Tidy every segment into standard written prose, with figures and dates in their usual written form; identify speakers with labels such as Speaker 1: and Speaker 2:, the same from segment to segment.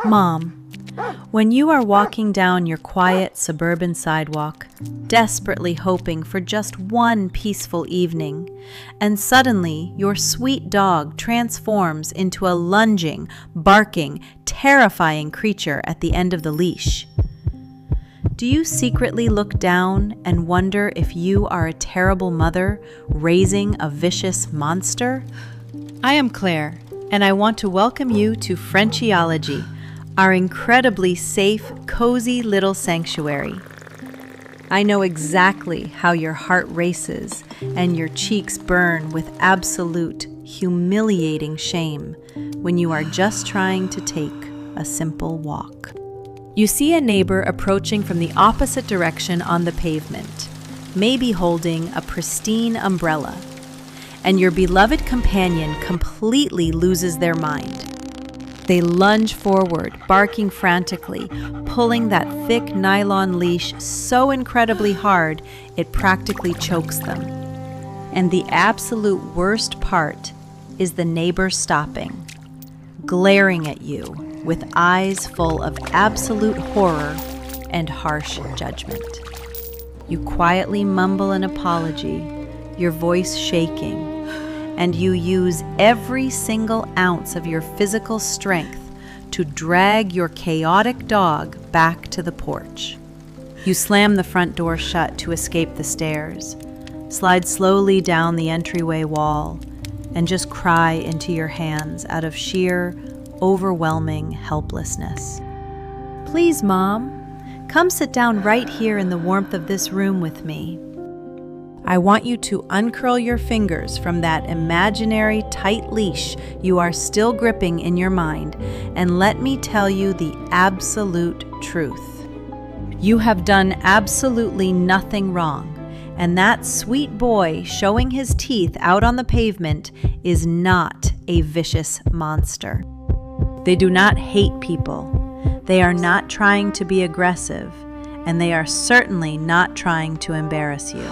Speaker 1: Mom, when you are walking down your quiet suburban sidewalk, desperately hoping for just one peaceful evening, and suddenly your sweet dog transforms into a lunging, barking, terrifying creature at the end of the leash, do you secretly look down and wonder if you are a terrible mother raising a vicious monster? I am Claire, and I want to welcome you to Frenchiology, our incredibly safe, cozy little sanctuary. I know exactly how your heart races and your cheeks burn with absolute, humiliating shame when you are just trying to take a simple walk. You see a neighbor approaching from the opposite direction on the pavement, maybe holding a pristine umbrella, and your beloved companion completely loses their mind. They lunge forward, barking frantically, pulling that thick nylon leash so incredibly hard it practically chokes them. And the absolute worst part is the neighbor stopping, glaring at you with eyes full of absolute horror and harsh judgment. You quietly mumble an apology, your voice shaking, and you use every single ounce of your physical strength to drag your chaotic dog back to the porch. You slam the front door shut to escape the stairs, slide slowly down the entryway wall, and just cry into your hands out of sheer, overwhelming helplessness. Please, Mom, come sit down right here in the warmth of this room with me. I want you to uncurl your fingers from that imaginary tight leash you are still gripping in your mind and let me tell you the absolute truth. You have done absolutely nothing wrong, and that sweet boy showing his teeth out on the pavement is not a vicious monster. They do not hate people. They are not trying to be aggressive, and they are certainly not trying to embarrass you.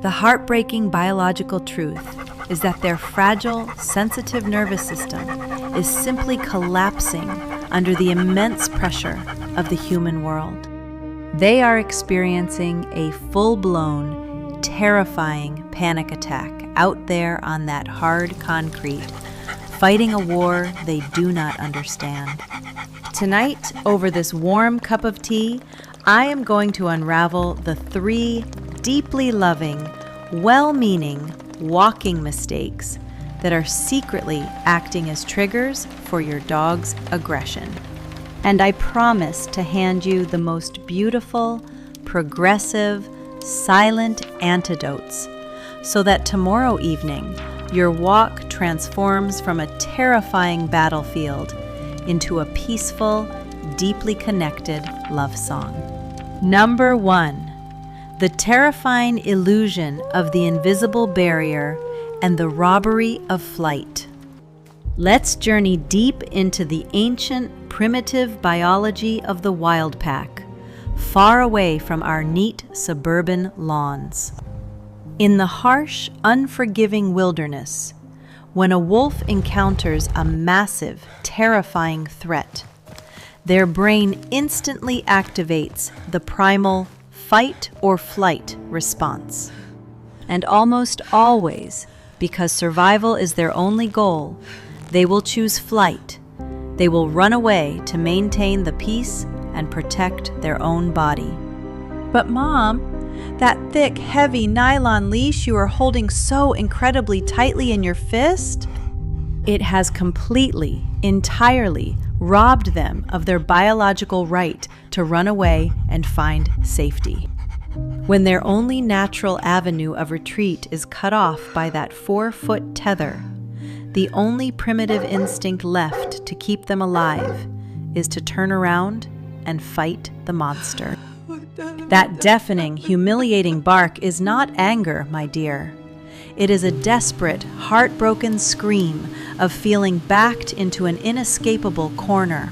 Speaker 1: The heartbreaking biological truth is that their fragile, sensitive nervous system is simply collapsing under the immense pressure of the human world. They are experiencing a full-blown, terrifying panic attack out there on that hard concrete, fighting a war they do not understand. Tonight, over this warm cup of tea, I am going to unravel the 3 deeply loving, well-meaning, walking mistakes that are secretly acting as triggers for your dog's aggression. And I promise to hand you the most beautiful, progressive, silent antidotes so that tomorrow evening your walk transforms from a terrifying battlefield into a peaceful, deeply connected love song. Number 1. The terrifying illusion of the invisible barrier and the robbery of flight. Let's journey deep into the ancient, primitive biology of the wild pack, far away from our neat suburban lawns. In the harsh, unforgiving wilderness, when a wolf encounters a massive, terrifying threat, their brain instantly activates the primal fight or flight response. And almost always, because survival is their only goal, they will choose flight. They will run away to maintain the peace and protect their own body. But Mom, that thick, heavy nylon leash you are holding so incredibly tightly in your fist, it has completely, entirely robbed them of their biological right to run away and find safety. When their only natural avenue of retreat is cut off by that 4-foot tether, the only primitive instinct left to keep them alive is to turn around and fight the monster. That deafening, humiliating bark is not anger, my dear. It is a desperate, heartbroken scream of feeling backed into an inescapable corner.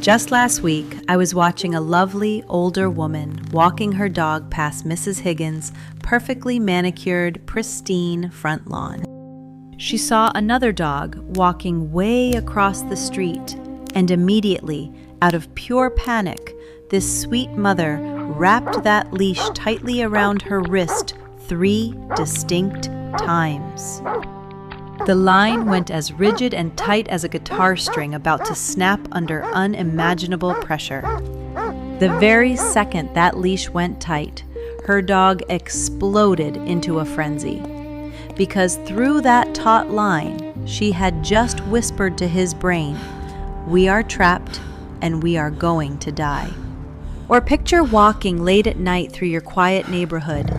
Speaker 1: Just last week, I was watching a lovely older woman walking her dog past Mrs. Higgins' perfectly manicured, pristine front lawn. She saw another dog walking way across the street And immediately, out of pure panic, this sweet mother wrapped that leash tightly around her wrist 3 distinct times. The line went as rigid and tight as a guitar string about to snap under unimaginable pressure. The very second that leash went tight, her dog exploded into a frenzy. Because through that taut line, she had just whispered to his brain, "We are trapped and we are going to die." Or picture walking late at night through your quiet neighborhood,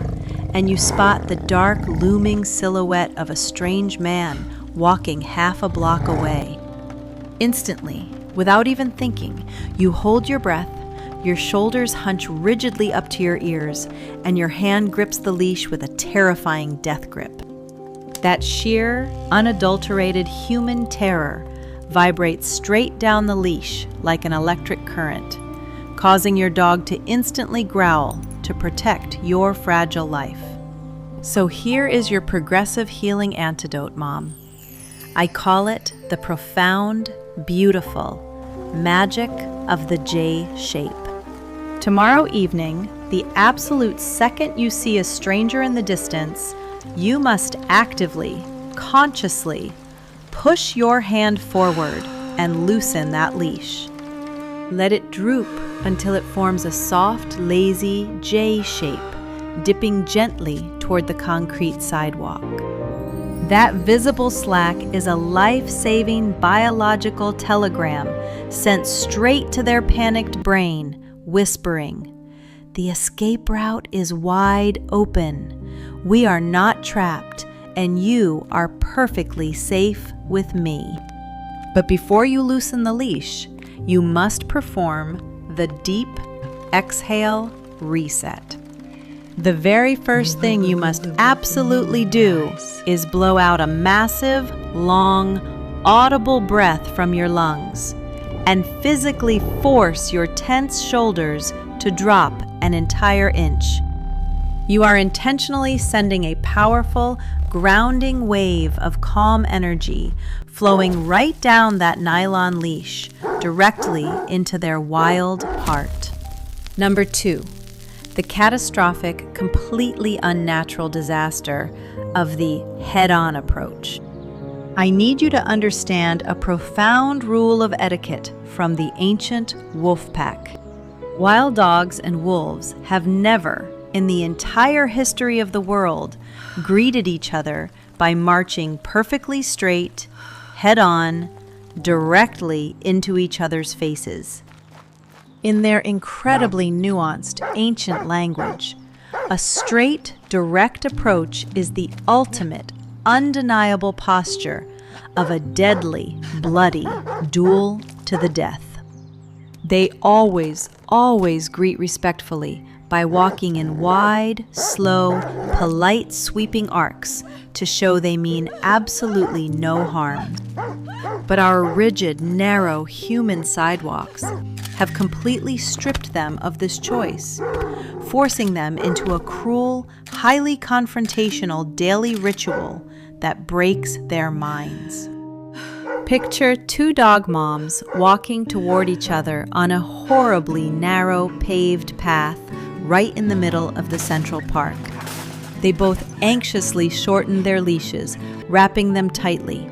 Speaker 1: and you spot the dark, looming silhouette of a strange man walking half a block away. Instantly, without even thinking, you hold your breath, your shoulders hunch rigidly up to your ears, and your hand grips the leash with a terrifying death grip. That sheer, unadulterated human terror vibrates straight down the leash like an electric current, causing your dog to instantly growl to protect your fragile life. So here is your progressive healing antidote, Mom. I call it the profound, beautiful magic of the J shape. Tomorrow evening, the absolute second you see a stranger in the distance, you must actively, consciously, push your hand forward and loosen that leash. Let it droop until it forms a soft, lazy J shape, dipping gently toward the concrete sidewalk. That visible slack is a life-saving biological telegram sent straight to their panicked brain, whispering, "The escape route is wide open. We are not trapped, and you are perfectly safe with me." But before you loosen the leash, you must perform the deep exhale reset. The very first thing you must absolutely do is blow out a massive, long, audible breath from your lungs and physically force your tense shoulders to drop an entire inch. You are intentionally sending a powerful, grounding wave of calm energy flowing right down that nylon leash, directly into their wild heart. Number 2, the catastrophic, completely unnatural disaster of the head-on approach. I need you to understand a profound rule of etiquette from the ancient wolf pack. Wild dogs and wolves have never, in the entire history of the world, greeted each other by marching perfectly straight, head-on, directly into each other's faces. In their incredibly nuanced, ancient language, a straight, direct approach is the ultimate, undeniable posture of a deadly, bloody duel to the death. They always greet respectfully by walking in wide, slow, polite, sweeping arcs to show they mean absolutely no harm. But our rigid, narrow human sidewalks have completely stripped them of this choice, forcing them into a cruel, highly confrontational daily ritual that breaks their minds. Picture 2 dog moms walking toward each other on a horribly narrow paved path right in the middle of the Central Park. They both anxiously shorten their leashes, wrapping them tightly,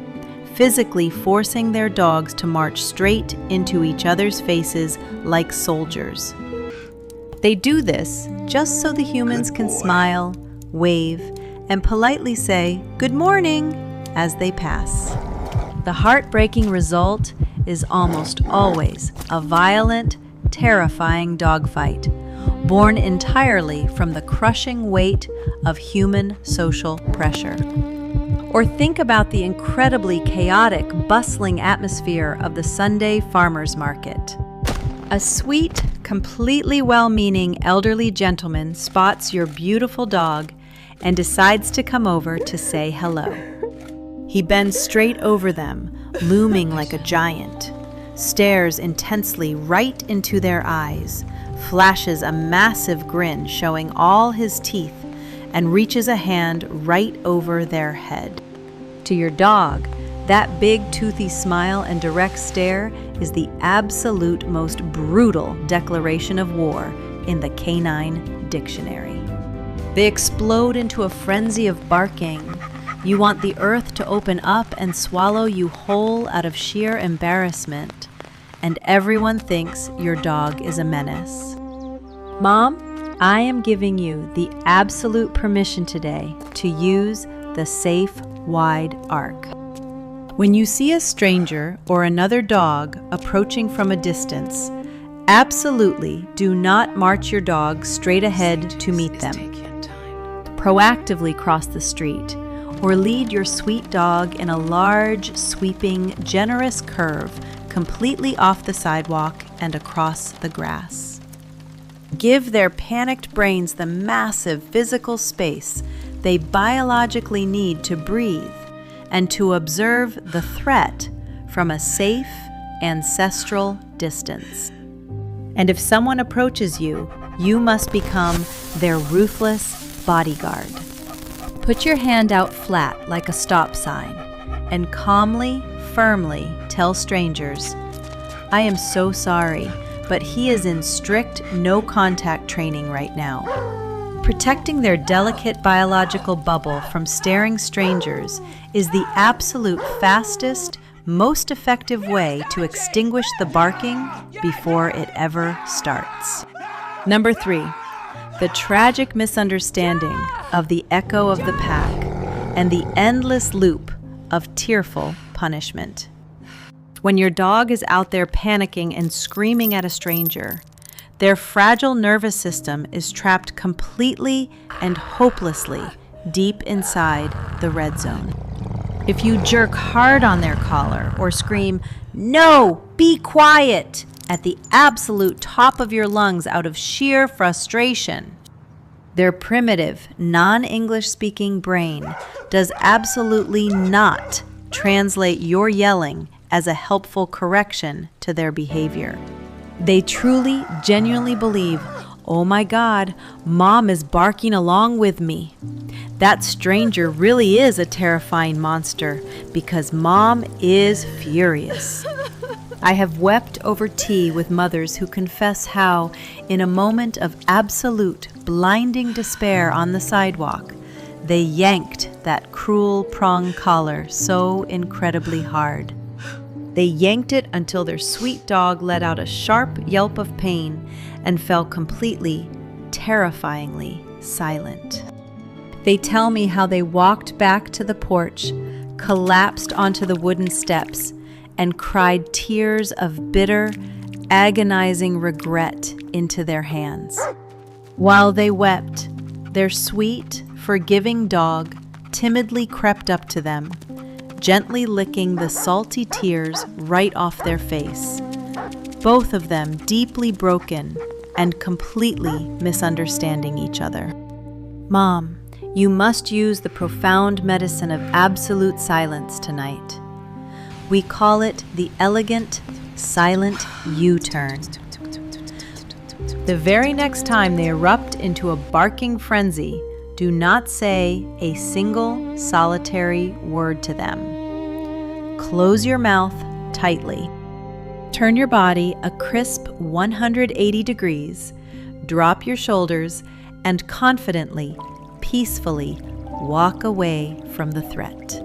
Speaker 1: physically forcing their dogs to march straight into each other's faces like soldiers. They do this just so the humans can smile, wave, and politely say, "Good morning," as they pass. The heartbreaking result is almost always a violent, terrifying dogfight, born entirely from the crushing weight of human social pressure. Or think about the incredibly chaotic, bustling atmosphere of the Sunday farmers market. A sweet, completely well-meaning elderly gentleman spots your beautiful dog and decides to come over to say hello. He bends straight over them, looming like a giant, stares intensely right into their eyes, flashes a massive grin showing all his teeth, and reaches a hand right over their head. To your dog, that big toothy smile and direct stare is the absolute most brutal declaration of war in the Canine dictionary. They explode into a frenzy of barking. You want the earth to open up and swallow you whole out of sheer embarrassment, and everyone thinks your dog is a menace. Mom, I am giving you the absolute permission today to use the safe, wide arc. When you see a stranger or another dog approaching from a distance, absolutely do not march your dog straight ahead to meet them. Proactively cross the street or lead your sweet dog in a large, sweeping, generous curve completely off the sidewalk and across the grass. Give their panicked brains the massive physical space they biologically need to breathe and to observe the threat from a safe, ancestral distance. And if someone approaches you, you must become their ruthless bodyguard. Put your hand out flat like a stop sign and calmly, firmly tell strangers, "I am so sorry, but he is in strict no-contact training right now." Protecting their delicate biological bubble from staring strangers is the absolute fastest, most effective way to extinguish the barking before it ever starts. Number 3, the tragic misunderstanding of the echo of the pack and the endless loop of tearful punishment. When your dog is out there panicking and screaming at a stranger, their fragile nervous system is trapped completely and hopelessly deep inside the red zone. If you jerk hard on their collar or scream, "No, be quiet," at the absolute top of your lungs out of sheer frustration, their primitive, non-English speaking brain does absolutely not translate your yelling as a helpful correction to their behavior. They truly, genuinely believe, "Oh my God, Mom is barking along with me. That stranger really is a terrifying monster because Mom is furious." I have wept over tea with mothers who confess how, in a moment of absolute, blinding despair on the sidewalk, they yanked that cruel prong collar so incredibly hard. They yanked it until their sweet dog let out a sharp yelp of pain and fell completely, terrifyingly silent. They tell me how they walked back to the porch, collapsed onto the wooden steps, and cried tears of bitter, agonizing regret into their hands. While they wept, their sweet, forgiving dog timidly crept up to them, gently licking the salty tears right off their face, both of them deeply broken and completely misunderstanding each other. Mom, you must use the profound medicine of absolute silence tonight. We call it the elegant, silent U-turn. The very next time they erupt into a barking frenzy, do not say a single solitary word to them. Close your mouth tightly. Turn your body a crisp 180 degrees, drop your shoulders, and confidently, peacefully walk away from the threat.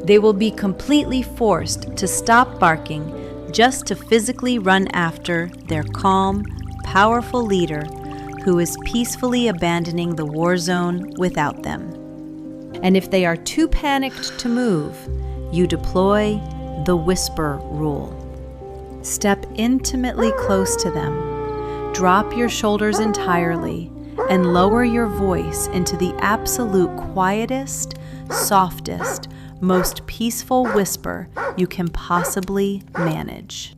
Speaker 1: They will be completely forced to stop barking just to physically run after their calm, powerful leader who is peacefully abandoning the war zone without them. And if they are too panicked to move, you deploy the whisper rule. Step intimately close to them, drop your shoulders entirely, and lower your voice into the absolute quietest, softest, most peaceful whisper you can possibly manage.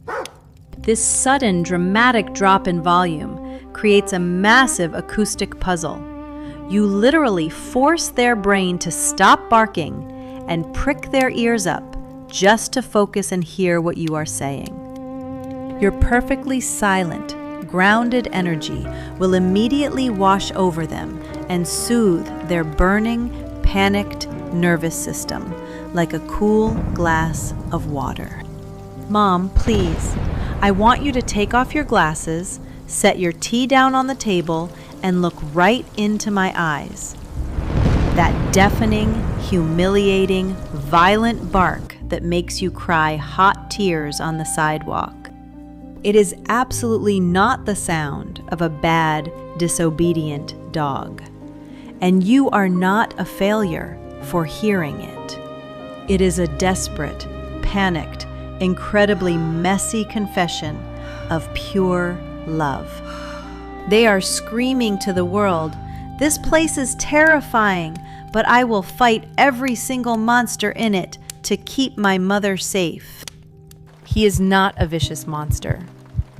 Speaker 1: This sudden, dramatic drop in volume creates a massive acoustic puzzle. You literally force their brain to stop barking and prick their ears up just to focus and hear what you are saying. Your perfectly silent, grounded energy will immediately wash over them and soothe their burning, panicked nervous system like a cool glass of water. Mom, please, I want you to take off your glasses, set your tea down on the table, and look right into my eyes. That deafening, humiliating, violent bark that makes you cry hot tears on the sidewalk. It is absolutely not the sound of a bad, disobedient dog. And you are not a failure for hearing it. It is a desperate, panicked, incredibly messy confession of pure love. They are screaming to the world, "This place is terrifying, but I will fight every single monster in it to keep my mother safe." He is not a vicious monster.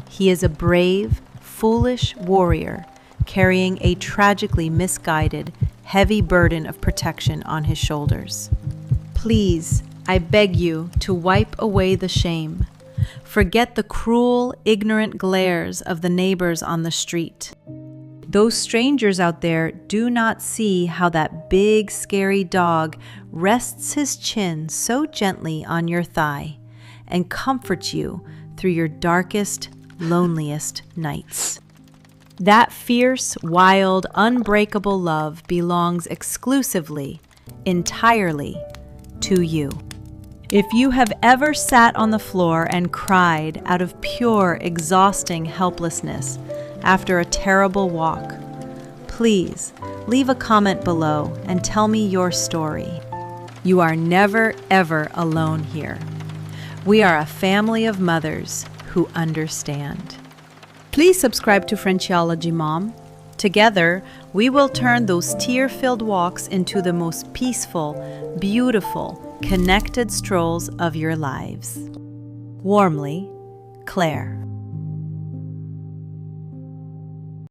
Speaker 1: He is a brave, foolish warrior carrying a tragically misguided, heavy burden of protection on his shoulders. Please, I beg you to wipe away the shame. Forget the cruel, ignorant glares of the neighbors on the street. Those strangers out there do not see how that big, scary dog rests his chin so gently on your thigh and comforts you through your darkest, loneliest nights. That fierce, wild, unbreakable love belongs exclusively, entirely to you. If you have ever sat on the floor and cried out of pure, exhausting helplessness after a terrible walk, please leave a comment below and tell me your story. You are never, ever alone here. We are a family of mothers who understand. Please subscribe to Frenchiology, Mom. Together, we will turn those tear-filled walks into the most peaceful, beautiful, connected strolls of your lives. Warmly, Claire.